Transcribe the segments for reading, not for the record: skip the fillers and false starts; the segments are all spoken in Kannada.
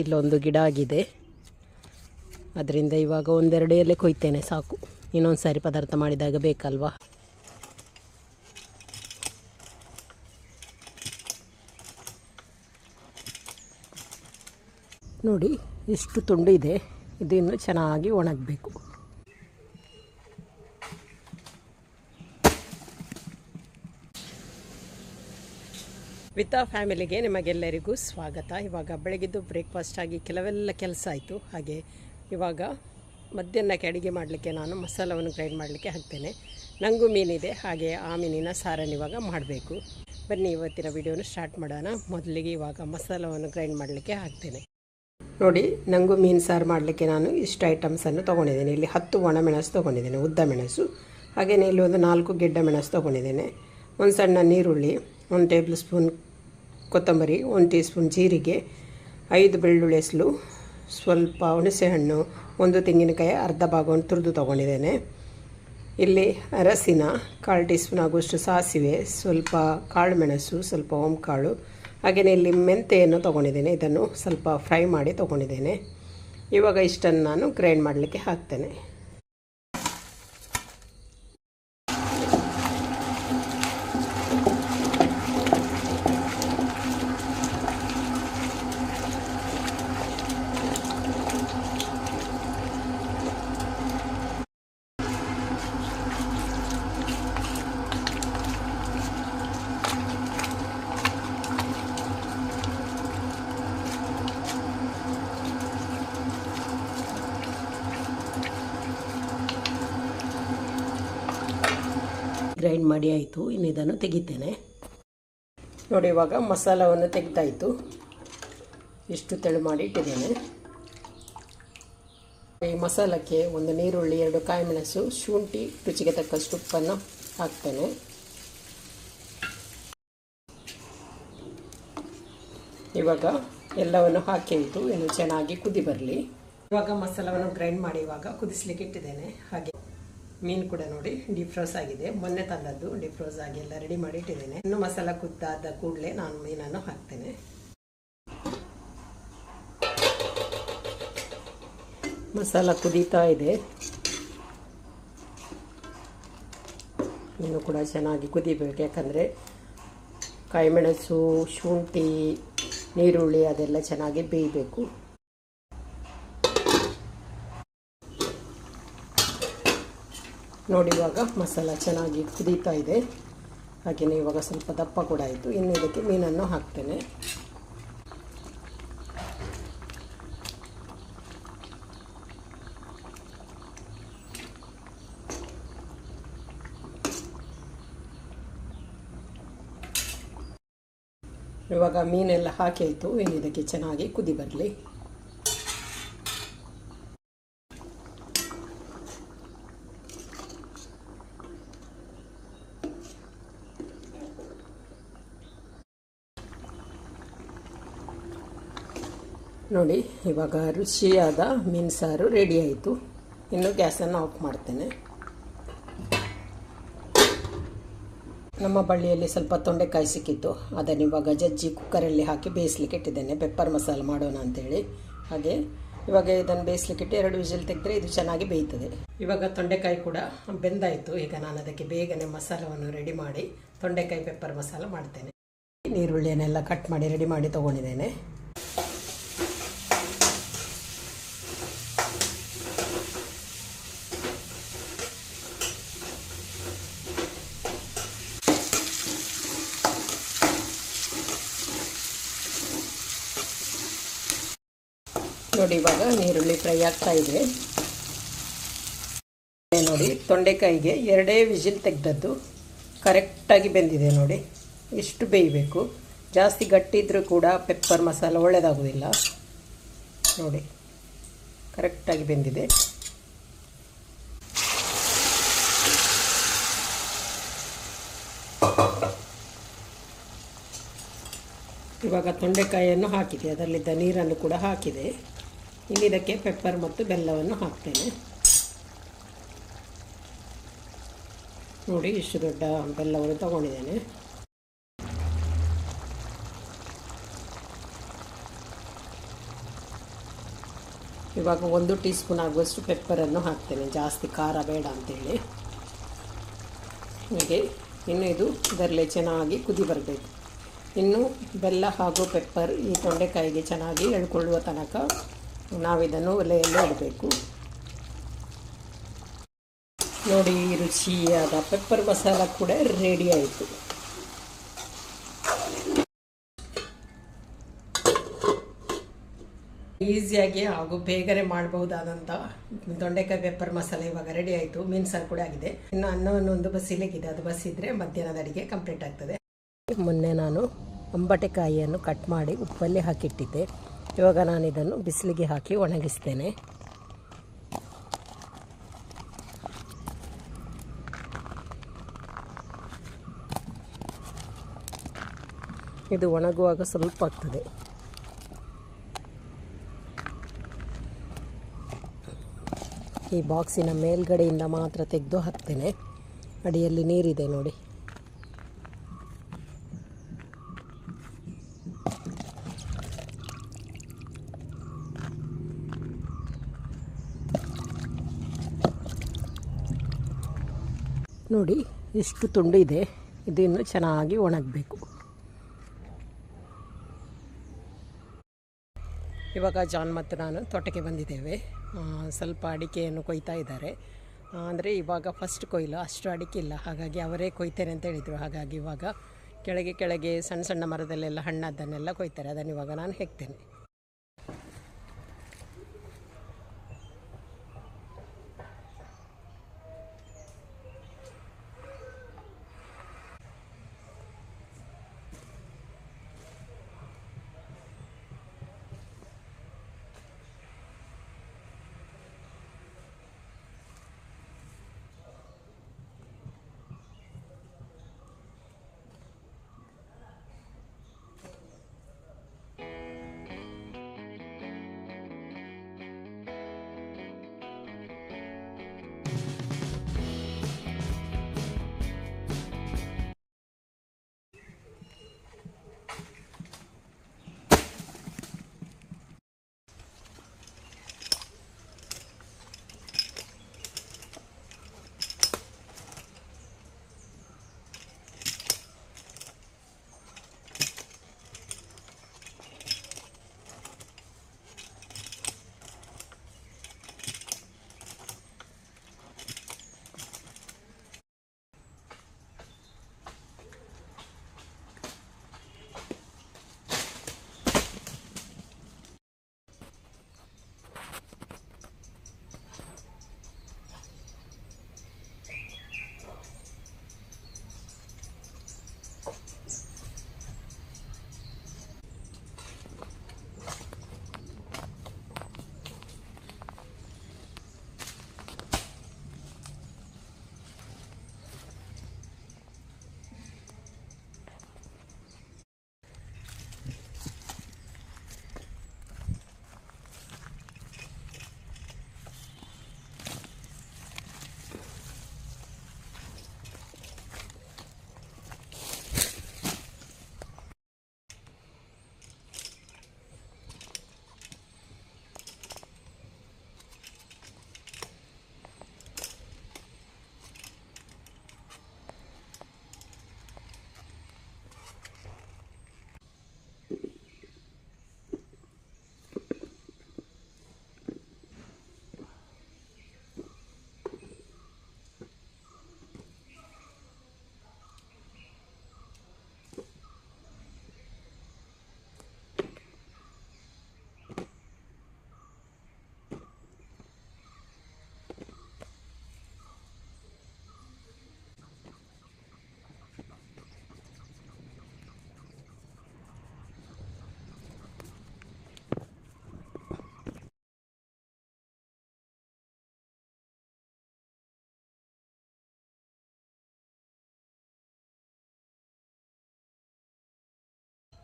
ಇಲ್ಲೊಂದು ಗಿಡ ಆಗಿದೆ, ಅದರಿಂದ ಇವಾಗ ಒಂದೆರಡು ಎಲೆ ಕೊಯ್ತೇನೆ ಸಾಕು. ಇನ್ನೊಂದು ಸಾರಿ ಪದಾರ್ಥ ಮಾಡಿದಾಗ ಬೇಕಲ್ವಾ. ನೋಡಿ ಎಷ್ಟು ತುಂಡು ಇದೆ, ಇದು ಇನ್ನು ಚೆನ್ನಾಗಿ ಒಣಗಬೇಕು. ವಿತಾ ಫ್ಯಾಮಿಲಿಗೆ ನಿಮಗೆಲ್ಲರಿಗೂ ಸ್ವಾಗತ. ಇವಾಗ ಬೆಳಗಿದ್ದು ಬ್ರೇಕ್ಫಾಸ್ಟ್ ಆಗಿ ಕೆಲವೆಲ್ಲ ಕೆಲಸ ಆಯಿತು. ಹಾಗೆ ಇವಾಗ ಮಧ್ಯಾಹ್ನಕ್ಕೆ ಅಡುಗೆ ಮಾಡಲಿಕ್ಕೆ ನಾನು ಮಸಾಲವನ್ನು ಗ್ರೈಂಡ್ ಮಾಡಲಿಕ್ಕೆ ಹಾಕ್ತೇನೆ. ನನಗೂ ಮೀನಿದೆ, ಹಾಗೆ ಆ ಮೀನಿನ ಸಾರನ್ನು ಇವಾಗ ಮಾಡಬೇಕು. ಬನ್ನಿ ಇವತ್ತಿನ ವಿಡಿಯೋನ ಸ್ಟಾರ್ಟ್ ಮಾಡೋಣ. ಮೊದಲಿಗೆ ಇವಾಗ ಮಸಾಲವನ್ನು ಗ್ರೈಂಡ್ ಮಾಡಲಿಕ್ಕೆ ಹಾಕ್ತೇನೆ. ನೋಡಿ, ನನಗೂ ಮೀನು ಸಾರು ಮಾಡಲಿಕ್ಕೆ ನಾನು ಇಷ್ಟು ಐಟಮ್ಸನ್ನು ತೊಗೊಂಡಿದ್ದೇನೆ. ಇಲ್ಲಿ 10 ಒಣಮೆಣಸು ತೊಗೊಂಡಿದ್ದೇನೆ, ಉದ್ದ ಮೆಣಸು. ಹಾಗೆಯೇ ಇಲ್ಲಿ ಒಂದು 4 ಗೆಡ್ಡ ಮೆಣಸು ತೊಗೊಂಡಿದ್ದೇನೆ. ಒಂದು ಸಣ್ಣ ನೀರುಳ್ಳಿ, 1 ಟೇಬಲ್ ಸ್ಪೂನ್ ಕೊತ್ತಂಬರಿ, 1 ಟೀ ಸ್ಪೂನ್ ಜೀರಿಗೆ, 5 ಬೆಳ್ಳುಳ್ಳಿ ಹೆಸಲು, ಸ್ವಲ್ಪ ಹುಣಸೆಹಣ್ಣು, 1 ತೆಂಗಿನಕಾಯಿ ಅರ್ಧ ಭಾಗವನ್ನು ತುರಿದು ತೊಗೊಂಡಿದ್ದೇನೆ. ಇಲ್ಲಿ ಅರಸಿನ 1/4 ಟೀ ಸ್ಪೂನ್ ಆಗುವಷ್ಟು ಸಾಸಿವೆ, ಸ್ವಲ್ಪ ಕಾಳು ಮೆಣಸು, ಸ್ವಲ್ಪ ಓಂಕಾಳು, ಹಾಗೆಯೇ ಇಲ್ಲಿ ಮೆಂತೆಯನ್ನು ತೊಗೊಂಡಿದ್ದೇನೆ. ಇದನ್ನು ಸ್ವಲ್ಪ ಫ್ರೈ ಮಾಡಿ ತೊಗೊಂಡಿದ್ದೇನೆ. ಇವಾಗ ಇಷ್ಟನ್ನು ನಾನು ಗ್ರೈಂಡ್ ಮಾಡಲಿಕ್ಕೆ ಹಾಕ್ತೇನೆ. ಗ್ರೈಂಡ್ ಮಾಡಿ ಆಯಿತು. ಇನ್ನು ಇದನ್ನು ತೆಗಿತೇನೆ. ನೋಡಿ, ಇವಾಗ ಮಸಾಲವನ್ನು ತೆಗೆದಾಯಿತು. ಇಷ್ಟು ತೆಳು ಮಾಡಿ ಇಟ್ಟಿದ್ದೇನೆ. ಈ ಮಸಾಲಕ್ಕೆ ಒಂದು ನೀರುಳ್ಳಿ, 2 ಕಾಯಿಮೆಣಸು, ಶುಂಠಿ, ರುಚಿಗೆ ತಕ್ಕಷ್ಟು ಉಪ್ಪನ್ನು ಹಾಕ್ತೇನೆ. ಇವಾಗ ಎಲ್ಲವನ್ನು ಹಾಕಿ ಇಟ್ಟು ಇನ್ನು ಚೆನ್ನಾಗಿ ಕುದಿ ಬರಲಿ. ಇವಾಗ ಮಸಾಲವನ್ನು ಗ್ರೈಂಡ್ ಮಾಡಿ ಇವಾಗ ಕುದಿಸ್ಲಿಕ್ಕೆ ಇಟ್ಟಿದ್ದೇನೆ. ಹಾಗೆ ಮೀನು ಕೂಡ ನೋಡಿ ಡೀಪ್ ಫ್ರೋಸ್ ಆಗಿದೆ. ಮೊನ್ನೆ ತಂದದ್ದು ಡೀಪ್ ಫ್ರೋಸ್ ಆಗಿ ಎಲ್ಲ ರೆಡಿ ಮಾಡಿ ಇಟ್ಟಿದ್ದೇನೆ. ಇನ್ನು ಮಸಾಲ ಕುದ್ದಾದ ಕೂಡಲೇ ನಾನು ಮೀನನ್ನು ಹಾಕ್ತೇನೆ. ಮಸಾಲ ಕುದೀತಾ ಇದೆ. ಇನ್ನು ಕೂಡ ಚೆನ್ನಾಗಿ ಕುದಿಬೇಕು, ಯಾಕಂದರೆ ಕಾಯಿಮೆಣಸು, ಶುಂಠಿ, ನೀರುಳ್ಳಿ ಅದೆಲ್ಲ ಚೆನ್ನಾಗಿ ಬೇಯಬೇಕು. ನೋಡಿ, ಇವಾಗ ಮಸಾಲ ಚೆನ್ನಾಗಿ ಕುದೀತಾ ಇದೆ. ಹಾಗೆಯೇ ಇವಾಗ ಸ್ವಲ್ಪ ದಪ್ಪ ಕೂಡ ಆಯಿತು. ಇನ್ನು ಇದಕ್ಕೆ ಮೀನನ್ನು ಹಾಕ್ತೇನೆ. ಇವಾಗ ಮೀನೆಲ್ಲ ಹಾಕಿ ಆಯಿತು. ಇನ್ನು ಇದಕ್ಕೆ ಚೆನ್ನಾಗಿ ಕುದಿ ಬರಲಿ. ನೋಡಿ, ಇವಾಗ ರುಚಿಯಾದ ಮೀನು ಸಾರು ರೆಡಿ ಆಯಿತು. ಇನ್ನು ಗ್ಯಾಸನ್ನು ಆಫ್ ಮಾಡ್ತೇನೆ. ನಮ್ಮ ಬಳ್ಳಿಯಲ್ಲಿ ಸ್ವಲ್ಪ ತೊಂಡೆಕಾಯಿ ಸಿಕ್ಕಿತ್ತು, ಅದನ್ನು ಇವಾಗ ಜಜ್ಜಿ ಕುಕ್ಕರಲ್ಲಿ ಹಾಕಿ ಬೇಯಿಸ್ಲಿಕ್ಕೆ ಇಟ್ಟಿದ್ದೇನೆ. ಪೆಪ್ಪರ್ ಮಸಾಲೆ ಮಾಡೋಣ ಅಂತೇಳಿ. ಹಾಗೆ ಇವಾಗ ಇದನ್ನು ಬೇಯಿಸ್ಲಿಕ್ಕೆ ಇಟ್ಟು 2 ವಿಸಿಲ್ ತೆಗೆದ್ರೆ ಇದು ಚೆನ್ನಾಗಿ ಬೇಯ್ತದೆ. ಇವಾಗ ತೊಂಡೆಕಾಯಿ ಕೂಡ ಬೆಂದಾಯಿತು. ಈಗ ನಾನು ಅದಕ್ಕೆ ಬೇಗನೆ ಮಸಾಲವನ್ನು ರೆಡಿ ಮಾಡಿ ತೊಂಡೆಕಾಯಿ ಪೆಪ್ಪರ್ ಮಸಾಲ ಮಾಡ್ತೇನೆ. ನೀರುಳ್ಳಿಯನ್ನೆಲ್ಲ ಕಟ್ ಮಾಡಿ ರೆಡಿ ಮಾಡಿ ತೊಗೊಂಡಿದ್ದೇನೆ. ನೋಡಿ, ಇವಾಗ ನೀರುಳ್ಳಿ ಫ್ರೈ ಆಗ್ತಾ ಇದೆ. ನೋಡಿ, ತೊಂಡೆಕಾಯಿಗೆ 2 ವಿಸಿಲ್ ತೆಗೆದದ್ದು ಕರೆಕ್ಟಾಗಿ ಬೆಂದಿದೆ. ನೋಡಿ, ಇಷ್ಟು ಬೇಯಬೇಕು. ಜಾಸ್ತಿ ಗಟ್ಟಿ ಇದ್ರೂ ಕೂಡ ಪೆಪ್ಪರ್ ಮಸಾಲ ಒಳ್ಳೆಯದಾಗೋದಿಲ್ಲ. ನೋಡಿ, ಕರೆಕ್ಟಾಗಿ ಬೆಂದಿದೆ. ಇವಾಗ ತೊಂಡೆಕಾಯಿಯನ್ನು ಹಾಕಿದೆ, ಅದರಲ್ಲಿದ್ದ ನೀರನ್ನು ಕೂಡ ಹಾಕಿದೆ. ಇನ್ನು ಇದಕ್ಕೆ ಪೆಪ್ಪರ್ ಮತ್ತು ಬೆಲ್ಲವನ್ನು ಹಾಕ್ತೇನೆ. ನೋಡಿ, ಇಷ್ಟು ದೊಡ್ಡ ಬೆಲ್ಲವನ್ನು ತಗೊಂಡಿದ್ದೇನೆ. ಇವಾಗ 1 ಟೀ ಸ್ಪೂನ್ ಆಗುವಷ್ಟು ಪೆಪ್ಪರನ್ನು ಹಾಕ್ತೇನೆ, ಜಾಸ್ತಿ ಖಾರ ಬೇಡ ಅಂತೇಳಿ. ಹಾಗೆ ಇನ್ನು ಇದು ಇದರಲ್ಲೇ ಚೆನ್ನಾಗಿ ಕುದಿ ಬರಬೇಕು. ಇನ್ನು ಬೆಲ್ಲ ಹಾಗೂ ಪೆಪ್ಪರ್ ಈ ತೊಂಡೆಕಾಯಿಗೆ ಚೆನ್ನಾಗಿ ಎಳ್ಕೊಳ್ಳುವ ತನಕ ನಾವಿದನ್ನು ಒಲೆಯಲ್ಲೇ ಇಡಬೇಕು. ನೋಡಿ, ರುಚಿಯಾದ ಪೆಪ್ಪರ್ ಮಸಾಲ ಕೂಡ ರೆಡಿ ಆಯಿತು. ಈಸಿಯಾಗಿ ಹಾಗೂ ಬೇಗನೆ ಮಾಡಬಹುದಾದಂಥ ತೊಂಡೆಕಾಯಿ ಪೆಪ್ಪರ್ ಮಸಾಲೆ ಇವಾಗ ರೆಡಿ ಆಯಿತು. ಮೀನು ಸಾರು ಕೂಡ ಆಗಿದೆ. ಇನ್ನು ಅನ್ನವನ್ನು ಒಂದು ಬಸಿಲಿಗಿದೆ, ಅದು ಬಸಿದ್ರೆ ಮಧ್ಯಾಹ್ನದ ಅಡಿಗೆ ಕಂಪ್ಲೀಟ್ ಆಗ್ತದೆ. ಮೊನ್ನೆ ನಾನು ಅಂಬಟೆಕಾಯಿಯನ್ನು ಕಟ್ ಮಾಡಿ ಉಪ್ಪಲ್ಲಿ ಹಾಕಿಟ್ಟಿದ್ದೆ. ಇವಾಗ ನಾನು ಇದನ್ನು ಬಿಸಿಲಿಗೆ ಹಾಕಿ ಒಣಗಿಸ್ತೇನೆ. ಇದು ಒಣಗುವಾಗ ಸ್ವಲ್ಪ ಆಗ್ತದೆ. ಈ ಬಾಕ್ಸಿನ ಮೇಲ್ಗಡೆಯಿಂದ ಮಾತ್ರ ತೆಗೆದು ಹಾಕ್ತೇನೆ. ಅಡಿಯಲ್ಲಿ ನೀರಿದೆ ನೋಡಿ. ನೋಡಿ, ಇಷ್ಟು ತುಂಡು ಇದೆ. ಇದನ್ನು ಚೆನ್ನಾಗಿ ಒಣಗಬೇಕು. ಇವಾಗ ಜಾನ್ ಮತ್ತು ನಾನು ತೋಟಕ್ಕೆ ಬಂದಿದ್ದೇವೆ. ಸ್ವಲ್ಪ ಅಡಿಕೆಯನ್ನು ಕೊಯ್ತಾ ಇದ್ದಾರೆ. ಅಂದರೆ ಇವಾಗ ಫಸ್ಟ್ ಕೊಯ್ಲು, ಅಷ್ಟು ಅಡಿಕೆ ಇಲ್ಲ, ಹಾಗಾಗಿ ಅವರೇ ಕೊಯ್ತೇನೆ ಅಂತ ಹೇಳಿದರು. ಹಾಗಾಗಿ ಇವಾಗ ಕೆಳಗೆ ಸಣ್ಣ ಸಣ್ಣ ಮರದಲ್ಲೆಲ್ಲ ಹಣ್ಣದನ್ನೆಲ್ಲ ಕೊಯ್ತಾರೆ. ಅದನ್ನು ಇವಾಗ ನಾನು ಹೆಕ್ತೇನೆ.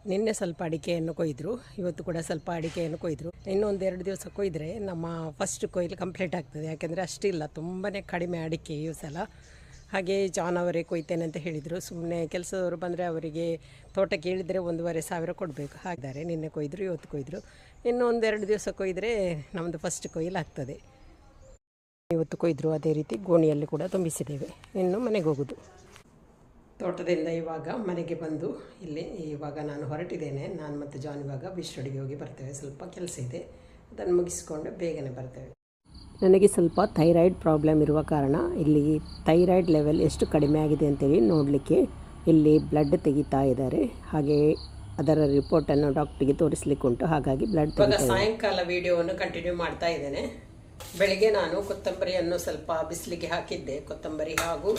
ನಿನ್ನೆ ಸ್ವಲ್ಪ ಅಡಿಕೆಯನ್ನು ಕೊಯ್ದರು, ಇವತ್ತು ಕೂಡ ಸ್ವಲ್ಪ ಅಡಿಕೆಯನ್ನು ಕೊಯ್ದರು. ಇನ್ನೊಂದು 2 ದಿವಸ ಕೊಯ್ದರೆ ನಮ್ಮ ಫಸ್ಟ್ ಕೊಯ್ಲು ಕಂಪ್ಲೀಟ್ ಆಗ್ತದೆ. ಯಾಕೆಂದರೆ ಅಷ್ಟಿಲ್ಲ, ತುಂಬಾ ಕಡಿಮೆ ಅಡಿಕೆ ಈ ಸಲ. ಹಾಗೆ ಜಾನ್ ಅವರೇ ಕೊಯ್ತೇನೆ ಅಂತ ಹೇಳಿದರು. ಸುಮ್ಮನೆ ಕೆಲಸದವರು ಬಂದರೆ ಅವರಿಗೆ ತೋಟ ಕೇಳಿದರೆ 1,500 ಕೊಡಬೇಕು. ಹಾಕಿದ್ದಾರೆ. ನಿನ್ನೆ ಕೊಯ್ದರು, ಇವತ್ತು ಕೊಯ್ದರು. ಇನ್ನು 1-2 ದಿವಸ ಕೊಯ್ದರೆ ನಮ್ಮದು ಫಸ್ಟ್ ಕೊಯ್ಲಾಗ್ತದೆ. ಇವತ್ತು ಕೊಯ್ದರು. ಅದೇ ರೀತಿ ಗೋಣಿಯಲ್ಲಿ ಕೂಡ ತುಂಬಿಸಿದ್ದೇವೆ. ಇನ್ನು ಮನೆಗೆ ಹೋಗೋದು. ತೋಟದಿಂದ ಇವಾಗ ಮನೆಗೆ ಬಂದು ಇಲ್ಲಿ ಇವಾಗ ನಾನು ಹೊರಟಿದ್ದೇನೆ. ನಾನು ಮತ್ತು ಜಾನ್ ಇವಾಗ ಬಿಸ್ಟಡಿಗೆ ಹೋಗಿ ಬರ್ತೇವೆ. ಸ್ವಲ್ಪ ಕೆಲಸ ಇದೆ, ಅದನ್ನು ಮುಗಿಸ್ಕೊಂಡು ಬೇಗನೆ ಬರ್ತೇವೆ. ನನಗೆ ಸ್ವಲ್ಪ ಥೈರಾಯ್ಡ್ ಪ್ರಾಬ್ಲಮ್ ಇರುವ ಕಾರಣ ಇಲ್ಲಿ ಥೈರಾಯ್ಡ್ ಲೆವೆಲ್ ಎಷ್ಟು ಕಡಿಮೆ ಆಗಿದೆ ಅಂತೇಳಿ ನೋಡಲಿಕ್ಕೆ ಇಲ್ಲಿ ಬ್ಲಡ್ ತೆಗಿತಾ ಇದ್ದಾರೆ. ಹಾಗೆ ಅದರ ರಿಪೋರ್ಟನ್ನು ಡಾಕ್ಟ್ರಿಗೆ ತೋರಿಸ್ಲಿಕ್ಕೆ ಉಂಟು. ಹಾಗಾಗಿ ಬ್ಲಡ್ ಸಾಯಂಕಾಲ ವಿಡಿಯೋವನ್ನು ಕಂಟಿನ್ಯೂ ಮಾಡ್ತಾ ಇದ್ದೇನೆ. ಬೆಳಗ್ಗೆ ನಾನು ಕೊತ್ತಂಬರಿಯನ್ನು ಸ್ವಲ್ಪ ಬಿಸಿಲಿಗೆ ಹಾಕಿದ್ದೆ. ಕೊತ್ತಂಬರಿ ಹಾಗೂ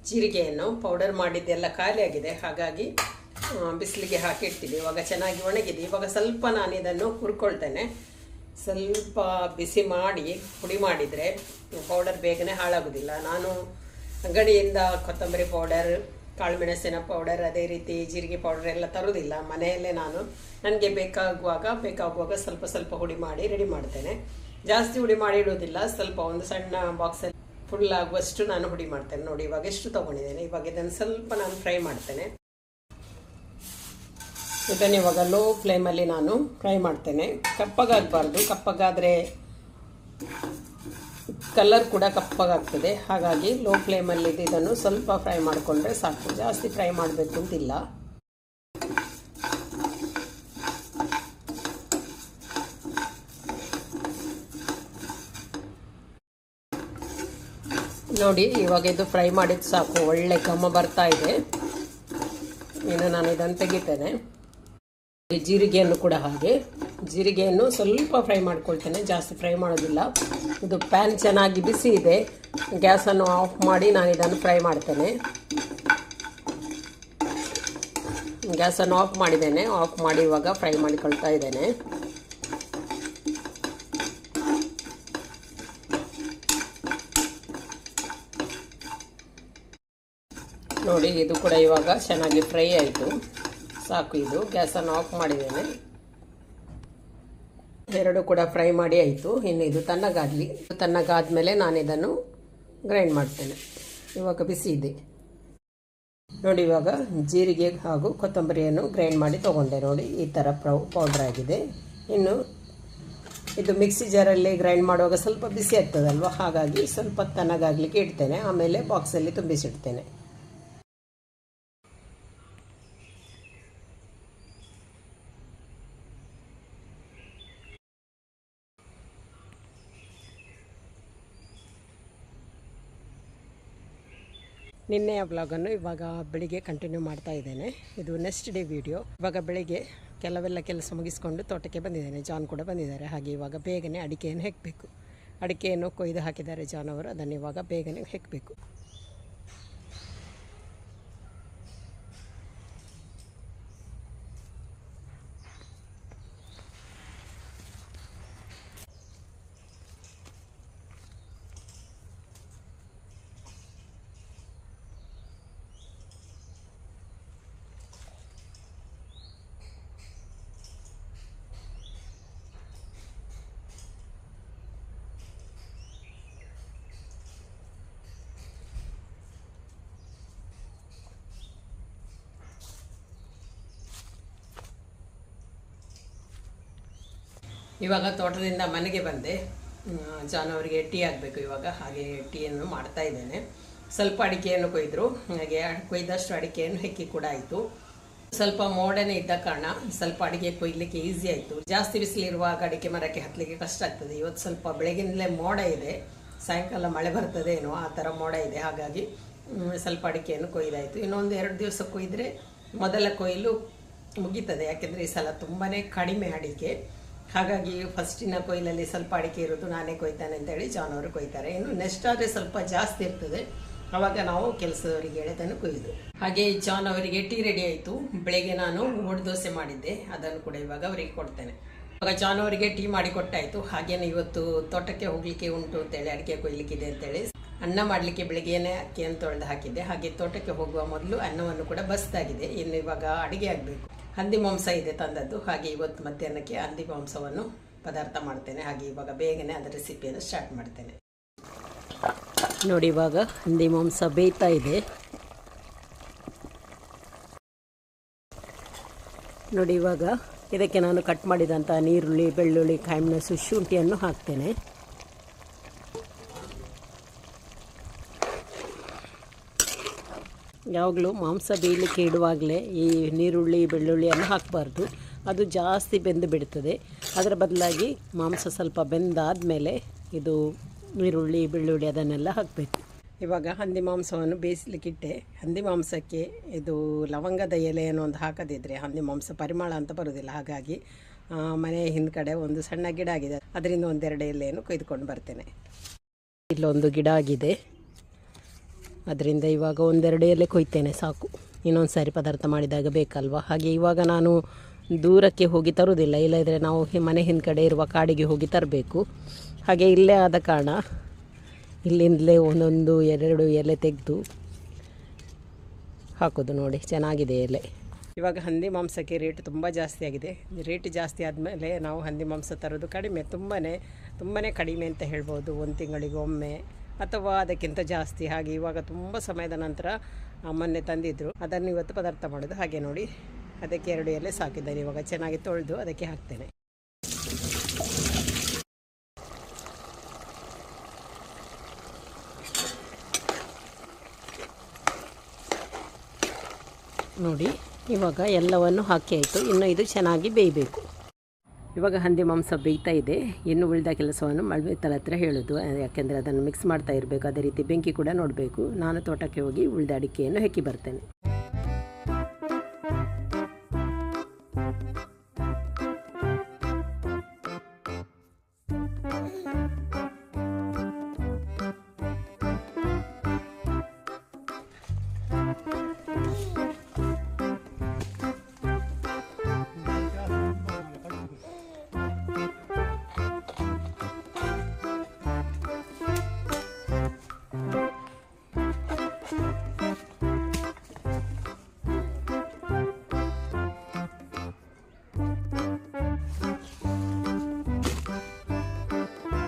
ಜೀರಿಗೆಯನ್ನು ಪೌಡರ್ ಮಾಡಿದ್ದೆಲ್ಲ ಖಾಲಿಯಾಗಿದೆ. ಹಾಗಾಗಿ ಬಿಸಿಲಿಗೆ ಹಾಕಿಡ್ತೀನಿ. ಇವಾಗ ಚೆನ್ನಾಗಿ ಒಣಗಿದೆ. ಇವಾಗ ಸ್ವಲ್ಪ ನಾನು ಇದನ್ನು ಹುರ್ಕೊಳ್ತೇನೆ. ಸ್ವಲ್ಪ ಬಿಸಿ ಮಾಡಿ ಪುಡಿ ಮಾಡಿದರೆ ಪೌಡರ್ ಬೇಗನೆ ಹಾಳಾಗೋದಿಲ್ಲ. ನಾನು ಅಂಗಡಿಯಿಂದ ಕೊತ್ತಂಬರಿ ಪೌಡರ್, ಕಾಳುಮೆಣಸಿನ ಪೌಡರ್, ಅದೇ ರೀತಿ ಜೀರಿಗೆ ಪೌಡರ್ ಎಲ್ಲ ತರೋದಿಲ್ಲ. ಮನೆಯಲ್ಲೇ ನಾನು ನನಗೆ ಬೇಕಾಗುವಾಗ ಸ್ವಲ್ಪ ಸ್ವಲ್ಪ ಹುಡಿ ಮಾಡಿ ರೆಡಿ ಮಾಡ್ತೇನೆ. ಜಾಸ್ತಿ ಹುಡಿ ಮಾಡಿ ಇಡೋದಿಲ್ಲ. ಸ್ವಲ್ಪ ಒಂದು ಸಣ್ಣ ಬಾಕ್ಸಲ್ಲಿ ಫುಲ್ ಆಗುವಷ್ಟು ನಾನು ಹುಡಿ ಮಾಡ್ತೇನೆ. ನೋಡಿ ಇವಾಗ ಎಷ್ಟು ತೊಗೊಂಡಿದ್ದೇನೆ. ಇವಾಗ ಇದನ್ನು ಸ್ವಲ್ಪ ನಾನು ಫ್ರೈ ಮಾಡ್ತೇನೆ. ಇದನ್ನು ಇವಾಗ ಲೋ ಫ್ಲೇಮಲ್ಲಿ ನಾನು ಫ್ರೈ ಮಾಡ್ತೇನೆ. ಕಪ್ಪಗಾಗಬಾರ್ದು. ಕಪ್ಪಗಾದರೆ ಕಲರ್ ಕೂಡ ಕಪ್ಪಗಾಗ್ತದೆ. ಹಾಗಾಗಿ ಲೋ ಫ್ಲೇಮಲ್ಲಿ ಇದನ್ನು ಸ್ವಲ್ಪ ಫ್ರೈ ಮಾಡಿಕೊಂಡ್ರೆ ಸಾಕು. ಜಾಸ್ತಿ ಫ್ರೈ ಮಾಡಬೇಕು ಅಂತಿಲ್ಲ. ನೋಡಿ ಇವಾಗ ಇದು ಫ್ರೈ ಮಾಡಿದ್ದು ಸಾಕು. ಒಳ್ಳೆ ಘಮ ಬರ್ತಾ ಇದೆ. ಇನ್ನು ನಾನು ಇದನ್ನು ತೆಗಿತೇನೆ. ಜೀರಿಗೆಯನ್ನು ಕೂಡ ಹಾಗೆ ಜೀರಿಗೆಯನ್ನು ಸ್ವಲ್ಪ ಫ್ರೈ ಮಾಡ್ಕೊಳ್ತೇನೆ. ಜಾಸ್ತಿ ಫ್ರೈ ಮಾಡೋದಿಲ್ಲ. ಇದು ಪ್ಯಾನ್ ಚೆನ್ನಾಗಿ ಬಿಸಿ ಇದೆ. ಗ್ಯಾಸನ್ನು ಆಫ್ ಮಾಡಿ ನಾನು ಇದನ್ನು ಫ್ರೈ ಮಾಡ್ತೇನೆ. ಗ್ಯಾಸನ್ನು ಆಫ್ ಮಾಡಿದ್ದೇನೆ. ಆಫ್ ಮಾಡಿ ಇವಾಗ ಫ್ರೈ ಮಾಡಿಕೊಳ್ತಾ ಇದ್ದೇನೆ. ನೋಡಿ ಇದು ಕೂಡ ಇವಾಗ ಚೆನ್ನಾಗಿ ಫ್ರೈ ಆಯಿತು. ಸಾಕು. ಇದು ಗ್ಯಾಸನ್ನು ಆಫ್ ಮಾಡಿದ್ದೇನೆ. ಎರಡು ಕೂಡ ಫ್ರೈ ಮಾಡಿ ಆಯಿತು. ಇನ್ನು ಇದು ತಣ್ಣಗಾಗಲಿ. ತಣ್ಣಗಾದ್ಮೇಲೆ ನಾನು ಇದನ್ನು ಗ್ರೈಂಡ್ ಮಾಡ್ತೇನೆ. ಇವಾಗ ಬಿಸಿ ಇದೆ. ನೋಡಿ ಇವಾಗ ಜೀರಿಗೆ ಹಾಗೂ ಕೊತ್ತಂಬರಿಯನ್ನು ಗ್ರೈಂಡ್ ಮಾಡಿ ತೊಗೊಂಡೆ. ನೋಡಿ ಈ ಥರ ಪೌಡ್ರ್ ಆಗಿದೆ. ಇನ್ನು ಇದು ಮಿಕ್ಸಿ ಜಾರಲ್ಲಿ ಗ್ರೈಂಡ್ ಮಾಡುವಾಗ ಸ್ವಲ್ಪ ಬಿಸಿ ಆಗ್ತದಲ್ವ, ಹಾಗಾಗಿ ಸ್ವಲ್ಪ ತಣ್ಣಗಾಗಲಿಕ್ಕೆ ಇಡ್ತೇನೆ. ಆಮೇಲೆ ಬಾಕ್ಸಲ್ಲಿ ತುಂಬಿಸಿಡ್ತೇನೆ. ನಿನ್ನೆಯ ವ್ಲಾಗನ್ನು ಇವಾಗ ಬೆಳಿಗ್ಗೆ ಕಂಟಿನ್ಯೂ ಮಾಡ್ತಾ ಇದ್ದೇನೆ. ಇದು ನೆಕ್ಸ್ಟ್ ಡೇ ವಿಡಿಯೋ. ಇವಾಗ ಬೆಳಿಗ್ಗೆ ಕೆಲವೆಲ್ಲ ಕೆಲಸ ಮುಗಿಸ್ಕೊಂಡು ತೋಟಕ್ಕೆ ಬಂದಿದ್ದೇನೆ. ಜಾನ್ ಕೂಡ ಬಂದಿದ್ದಾರೆ. ಹಾಗೆ ಇವಾಗ ಬೇಗನೆ ಅಡಿಕೆಯನ್ನು ಹೆಕ್ಕಬೇಕು. ಅಡಿಕೆಯನ್ನು ಕೊಯ್ದು ಹಾಕಿದ್ದಾರೆ ಜಾನ್ ಅವರು. ಅದನ್ನು ಇವಾಗ ಬೇಗನೆ ಹೆಕ್ಕಬೇಕು. ಇವಾಗ ತೋಟದಿಂದ ಮನೆಗೆ ಬಂದೆ. ಜಾನ್ ಅವರಿಗೆ ಟೀ ಆಗಬೇಕು ಇವಾಗ. ಹಾಗೆ ಟೀಯನ್ನು ಮಾಡ್ತಾ ಇದ್ದೇನೆ. ಸ್ವಲ್ಪ ಅಡಿಕೆಯನ್ನು ಕೊಯ್ದರು. ಹಾಗೆ ಕೊಯ್ದಷ್ಟು ಅಡಿಕೆಯನ್ನು ಹೆಕ್ಕಿ ಕೂಡ ಆಯಿತು. ಸ್ವಲ್ಪ ಮೋಡನೇ ಇದ್ದ ಕಾರಣ ಸ್ವಲ್ಪ ಅಡಿಕೆ ಕೊಯ್ಲಿಕ್ಕೆ ಈಸಿ ಆಯಿತು. ಜಾಸ್ತಿ ಬಿಸಿಲಿರುವಾಗ ಅಡಿಕೆ ಮರಕ್ಕೆ ಹತ್ತಲಿಕ್ಕೆ ಕಷ್ಟ ಆಗ್ತದೆ. ಇವತ್ತು ಸ್ವಲ್ಪ ಬೆಳಗಿನಲ್ಲೇ ಮೋಡ ಇದೆ. ಸಾಯಂಕಾಲ ಮಳೆ ಬರ್ತದೆ ಏನೋ ಆ ಥರ ಮೋಡ ಇದೆ. ಹಾಗಾಗಿ ಸ್ವಲ್ಪ ಅಡಿಕೆಯನ್ನು ಕೊಯ್ದಾಯಿತು. ಇನ್ನೊಂದು 2 ದಿವಸ ಕೊಯ್ದರೆ ಮೊದಲ ಕೊಯ್ಲು ಮುಗೀತದೆ. ಯಾಕೆಂದರೆ ಈ ಸಲ ತುಂಬಾ ಕಡಿಮೆ ಅಡಿಕೆ. ಹಾಗಾಗಿ ಫಸ್ಟಿನ ಕೊಯ್ಲಲ್ಲಿ ಸ್ವಲ್ಪ ಅಡಿಕೆ ಇರೋದು ನಾನೇ ಕೊಯ್ತಾನೆ ಅಂತೇಳಿ ಜಾನ್ ಅವರು ಕೊಯ್ತಾರೆ. ಇನ್ನು ನೆಕ್ಸ್ಟ್ ಆದರೆ ಸ್ವಲ್ಪ ಜಾಸ್ತಿ ಇರ್ತದೆ. ಆವಾಗ ನಾವು ಕೆಲಸದವರಿಗೆ ಎಳೆದನ್ನು ಕೊಯ್ದು. ಹಾಗೆ ಜಾನ್ ಅವರಿಗೆ ಟೀ ರೆಡಿ ಆಯಿತು. ಬೆಳಗ್ಗೆ ನಾನು ಓಡ್ ದೋಸೆ ಮಾಡಿದ್ದೆ. ಅದನ್ನು ಕೂಡ ಇವಾಗ ಅವರಿಗೆ ಕೊಡ್ತೇನೆ. ಇವಾಗ ಜಾನ್ ಅವರಿಗೆ ಟೀ ಮಾಡಿ ಕೊಟ್ಟಾಯಿತು. ಹಾಗೇನೆ ಇವತ್ತು ತೋಟಕ್ಕೆ ಹೋಗ್ಲಿಕ್ಕೆ ಉಂಟು ಅಂತೇಳಿ, ಅಡಿಕೆ ಕೊಯ್ಲಿಕ್ಕಿದೆ ಅಂತೇಳಿ ಅನ್ನ ಮಾಡಲಿಕ್ಕೆ ಬೆಳಗ್ಗೆನೇ ಅಕ್ಕಿಯನ್ನು ತೊಳೆದು ಹಾಕಿದ್ದೆ. ಹಾಗೆ ತೋಟಕ್ಕೆ ಹೋಗುವ ಮೊದಲು ಅನ್ನವನ್ನು ಕೂಡ ಬಸ್ತಾಗಿದೆ. ಇನ್ನು ಇವಾಗ ಅಡಿಗೆ ಆಗಬೇಕು. ಹಂದಿ ಮಾಂಸ ಇದೆ ತಂದದ್ದು. ಹಾಗೆ ಇವತ್ತು ಮಧ್ಯಾಹ್ನಕ್ಕೆ ಹಂದಿ ಮಾಂಸವನ್ನು ಪದಾರ್ಥ ಮಾಡ್ತೇನೆ. ಹಾಗೆ ಇವಾಗ ಬೇಗನೆ ಅದರ ರೆಸಿಪಿಯನ್ನು ಸ್ಟಾರ್ಟ್ ಮಾಡ್ತೇನೆ. ನೋಡಿ ಇವಾಗ ಹಂದಿ ಮಾಂಸ ಬೇಯ್ತಾ ಇದೆ. ನೋಡಿ ಇವಾಗ ಇದಕ್ಕೆ ನಾನು ಕಟ್ ಮಾಡಿದಂಥ ನೀರುಳ್ಳಿ, ಬೆಳ್ಳುಳ್ಳಿ, ಕಾಯಿಮೆಣಸು, ಶುಂಠಿಯನ್ನು ಹಾಕ್ತೇನೆ. ಯಾವಾಗಲೂ ಮಾಂಸ ಬೇಯಲಿಕ್ಕೆ ಇಡುವಾಗಲೇ ಈ ನೀರುಳ್ಳಿ, ಬೆಳ್ಳುಳ್ಳಿಯನ್ನು ಹಾಕಬಾರ್ದು, ಅದು ಜಾಸ್ತಿ ಬೆಂದು ಬಿಡ್ತದೆ. ಅದರ ಬದಲಾಗಿ ಮಾಂಸ ಸ್ವಲ್ಪ ಬೆಂದಾದಮೇಲೆ ಇದು ಈರುಳ್ಳಿ, ಬೆಳ್ಳುಳ್ಳಿ ಅದನ್ನೆಲ್ಲ ಹಾಕಬೇಕು. ಇವಾಗ ಹಂದಿ ಮಾಂಸವನ್ನು ಬೇಯಿಸಲಿಕ್ಕಿಟ್ಟೆ. ಹಂದಿ ಮಾಂಸಕ್ಕೆ ಇದು ಲವಂಗದ ಎಲೆಯನ್ನು ಒಂದು ಹಾಕದಿದ್ದರೆ ಹಂದಿ ಮಾಂಸ ಪರಿಮಳ ಅಂತ ಬರೋದಿಲ್ಲ. ಹಾಗಾಗಿ ಮನೆ ಹಿಂದ್ಗಡೆ ಒಂದು ಸಣ್ಣ ಗಿಡ ಆಗಿದೆ, ಅದರಿಂದ ಒಂದೆರಡು ಎಲೆಯನ್ನು ಕೊಯ್ದುಕೊಂಡು ಬರ್ತೇನೆ. ಇಲ್ಲೊಂದು ಗಿಡ ಆಗಿದೆ, ಅದರಿಂದ ಇವಾಗ ಒಂದೆರಡು ಎಲೆ ಕೊಯ್ತೇನೆ ಸಾಕು. ಇನ್ನೊಂದು ಸಾರಿ ಪದಾರ್ಥ ಮಾಡಿದಾಗ ಬೇಕಲ್ವ. ಹಾಗೆ ಇವಾಗ ನಾನು ದೂರಕ್ಕೆ ಹೋಗಿ ತರುವುದಿಲ್ಲ, ಇಲ್ಲದಿದ್ದರೆ ನಾವು ಮನೆ ಹಿಂದ್ಗಡೆ ಇರುವ ಕಾಡಿಗೆ ಹೋಗಿ ತರಬೇಕು. ಹಾಗೆ ಇಲ್ಲೇ ಆದ ಕಾರಣ ಇಲ್ಲಿಂದಲೇ ಒಂದೊಂದು ಎರಡು ಎಲೆ ತೆಗೆದು ಹಾಕೋದು. ನೋಡಿ ಚೆನ್ನಾಗಿದೆ ಎಲೆ. ಇವಾಗ ಹಂದಿ ಮಾಂಸಕ್ಕೆ ರೇಟ್ ತುಂಬ ಜಾಸ್ತಿ ಆಗಿದೆ. ರೇಟ್ ಜಾಸ್ತಿ ಆದಮೇಲೆ ನಾವು ಹಂದಿ ಮಾಂಸ ತರೋದು ಕಡಿಮೆ, ತುಂಬಾ ಕಡಿಮೆ ಅಂತ ಹೇಳ್ಬೋದು. ಒಂದು ತಿಂಗಳಿಗೆ ಒಮ್ಮೆ ಅಥವಾ ಅದಕ್ಕಿಂತ ಜಾಸ್ತಿ. ಹಾಗೆ ಇವಾಗ ತುಂಬ ಸಮಯದ ನಂತರ ಮೊನ್ನೆ ತಂದಿದ್ದರು, ಅದನ್ನು ಇವತ್ತು ಪದಾರ್ಥ ಮಾಡೋದು. ಹಾಗೆ ನೋಡಿ ಅದಕ್ಕೆ 2 ಎಲೆ ಸಾಕಿದ್ದೇನೆ. ಇವಾಗ ಚೆನ್ನಾಗಿ ತೊಳೆದು ಅದಕ್ಕೆ ಹಾಕ್ತೇನೆ. ನೋಡಿ ಇವಾಗ ಎಲ್ಲವನ್ನು ಹಾಕಿ ಆಯಿತು. ಇನ್ನು ಇದು ಚೆನ್ನಾಗಿ ಬೇಯಬೇಕು. ಇವಾಗ ಹಂದಿ ಮಾಂಸ ಬೇಯ್ತಾ ಇದೆ. ಇನ್ನು ಉಳಿದ ಕೆಲಸವನ್ನು ಮಳ್ಳಿತಲ ಹತ್ರ ಹೇಳೋದು, ಯಾಕೆಂದರೆ ಅದನ್ನು ಮಿಕ್ಸ್ ಮಾಡ್ತಾ ಇರಬೇಕು. ಅದೇ ರೀತಿ ಬೆಂಕಿ ಕೂಡ ನೋಡಬೇಕು. ನಾನು ತೋಟಕ್ಕೆ ಹೋಗಿ ಉಳಿದ ಅಡಿಕೆಯನ್ನು ಹೆಕ್ಕಿ ಬರ್ತೇನೆ.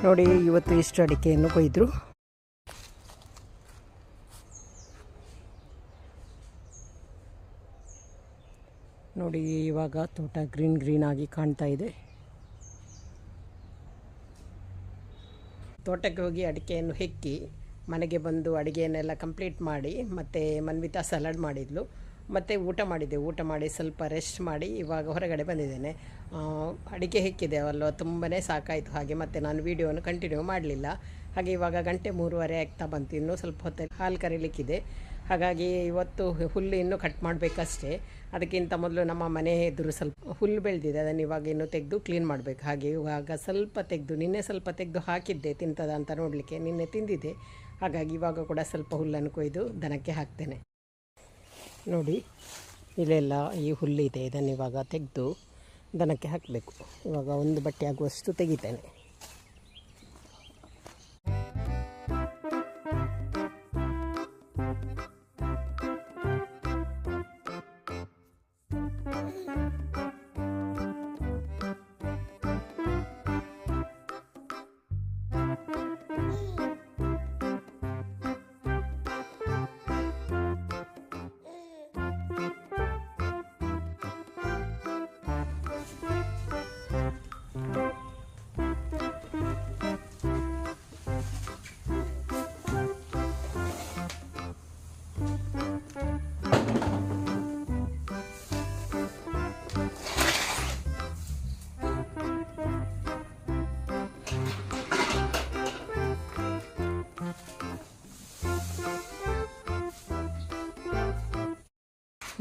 ನೋಡಿ ಇವತ್ತು ಇಷ್ಟು ಅಡಿಕೆಯನ್ನು ಕೊಯ್ದರು. ನೋಡಿ ಇವಾಗ ತೋಟ ಗ್ರೀನ್ ಆಗಿ ಕಾಣ್ತಾ ಇದೆ. ತೋಟಕ್ಕೆ ಹೋಗಿ ಅಡಿಕೆಯನ್ನು ಹೆಕ್ಕಿ ಮನೆಗೆ ಬಂದು ಅಡುಗೆಯನ್ನೆಲ್ಲ ಕಂಪ್ಲೀಟ್ ಮಾಡಿ ಮತ್ತು ಮನ್ವಿತಾ ಸಲಾಡ್ ಮಾಡಿದ್ಲು. ಮತ್ತು ಊಟ ಮಾಡಿ ಸ್ವಲ್ಪ ರೆಸ್ಟ್ ಮಾಡಿ ಇವಾಗ ಹೊರಗಡೆ ಬಂದಿದ್ದೇನೆ. ಅಡಿಕೆ ಹೆಕ್ಕಿದೆ ಅಲ್ವ, ತುಂಬಾ ಸಾಕಾಯಿತು. ಹಾಗೆ ಮತ್ತು ನಾನು ವೀಡಿಯೋವನ್ನು ಕಂಟಿನ್ಯೂ ಮಾಡಲಿಲ್ಲ. ಹಾಗೆ ಇವಾಗ 3:30 ಆಗ್ತಾ ಬಂತು. ಇನ್ನೂ ಸ್ವಲ್ಪ ಹೊತ್ತಲ್ಲಿ ಹಾಲು ಕರೀಲಿಕ್ಕಿದೆ. ಹಾಗಾಗಿ ಇವತ್ತು ಹುಲ್ಲು ಇನ್ನೂ ಕಟ್ ಮಾಡಬೇಕಷ್ಟೇ. ಅದಕ್ಕಿಂತ ಮೊದಲು ನಮ್ಮ ಮನೆ ಎದುರು ಸ್ವಲ್ಪ ಹುಲ್ಲು ಬೆಳೆದಿದೆ, ಅದನ್ನು ಇವಾಗ ಇನ್ನೂ ತೆಗೆದು ಕ್ಲೀನ್ ಮಾಡಬೇಕು. ಹಾಗೆ ಇವಾಗ ಸ್ವಲ್ಪ ತೆಗೆದು, ನಿನ್ನೆ ಸ್ವಲ್ಪ ತೆಗೆದು ಹಾಕಿದ್ದೆ ತಿಂತದ ಅಂತ ನೋಡಲಿಕ್ಕೆ, ನಿನ್ನೆ ತಿಂದಿದ್ದೆ. ಹಾಗಾಗಿ ಇವಾಗ ಕೂಡ ಸ್ವಲ್ಪ ಹುಲ್ಲನ್ನು ಕೊಯ್ದು ದನಕ್ಕೆ ಹಾಕ್ತೇನೆ. ನೋಡಿ ಇಲ್ಲೆಲ್ಲ ಈ ಹುಲ್ಲಿದೆ, ಇದನ್ನು ಇವಾಗ ತೆಗೆದು ದನಕ್ಕೆ ಹಾಕಬೇಕು. ಇವಾಗ ಒಂದು ಬಟ್ಟೆ ಆಗುವಷ್ಟು ತೆಗಿತೇನೆ.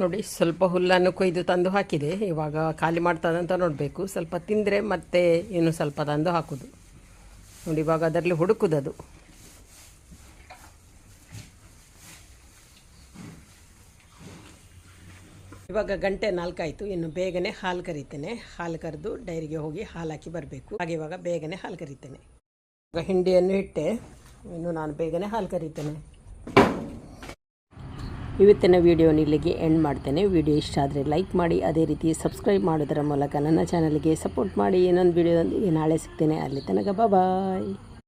ನೋಡಿ ಸ್ವಲ್ಪ ಹುಲ್ಲನ್ನು ಕೊಯ್ದು ತಂದು ಹಾಕಿದೆ. ಇವಾಗ ಖಾಲಿ ಮಾಡ್ತದಂತ ನೋಡಬೇಕು. ಸ್ವಲ್ಪ ತಿಂದರೆ ಮತ್ತೆ ಇನ್ನು ಸ್ವಲ್ಪ ತಂದು ಹಾಕೋದು. ನೋಡಿ ಇವಾಗ ಅದರಲ್ಲಿ ಹುಡುಕುದದು. ಇವಾಗ 4 ಆಯಿತು. ಇನ್ನು ಬೇಗನೆ ಹಾಲು ಕರಿತೇನೆ. ಹಾಲು ಕರೆದು ಡೈರಿಗೆ ಹೋಗಿ ಹಾಲು ಹಾಕಿ ಬರಬೇಕು. ಹಾಗೆ ಇವಾಗ ಬೇಗನೆ ಹಾಲು ಕರಿತೇನೆ. ಇವಾಗ ಹಿಂಡಿಯನ್ನು ಇಟ್ಟೆ, ಇನ್ನು ನಾನು ಬೇಗನೆ ಹಾಲು ಕರಿತೇನೆ. ಇವತ್ತಿನ ವಿಡಿಯೋನ ಇಲ್ಲಿಗೆ ಎಂಡ್ ಮಾಡ್ತೇನೆ. ವಿಡಿಯೋ ಇಷ್ಟ ಆದರೆ ಲೈಕ್ ಮಾಡಿ, ಅದೇ ರೀತಿ ಸಬ್ಸ್ಕ್ರೈಬ್ ಮಾಡೋದರ ಮೂಲಕ ನನ್ನ ಚಾನಲ್ಗೆ ಸಪೋರ್ಟ್ ಮಾಡಿ. ಇನ್ನೊಂದು ವಿಡಿಯೋದೊಂದಿಗೆ ನಾಳೆ ಸಿಗ್ತೇನೆ. ಅಲ್ಲಿ ತನಕ ಬಾಯ್.